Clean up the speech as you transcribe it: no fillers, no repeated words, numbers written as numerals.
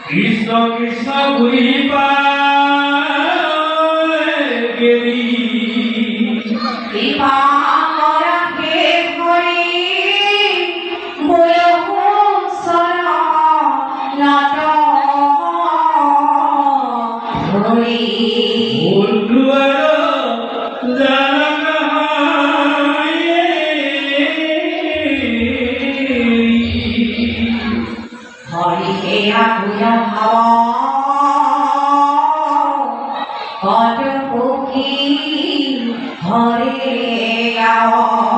কৃষ্ণ কৃষ্ণ ঘুরি পাগেরি কৃপা করা হে হরি বলো সরনাট হরি বন্ধুয়ার হরি হে আতুলা ভাব পদ পক্ষী হরে গাও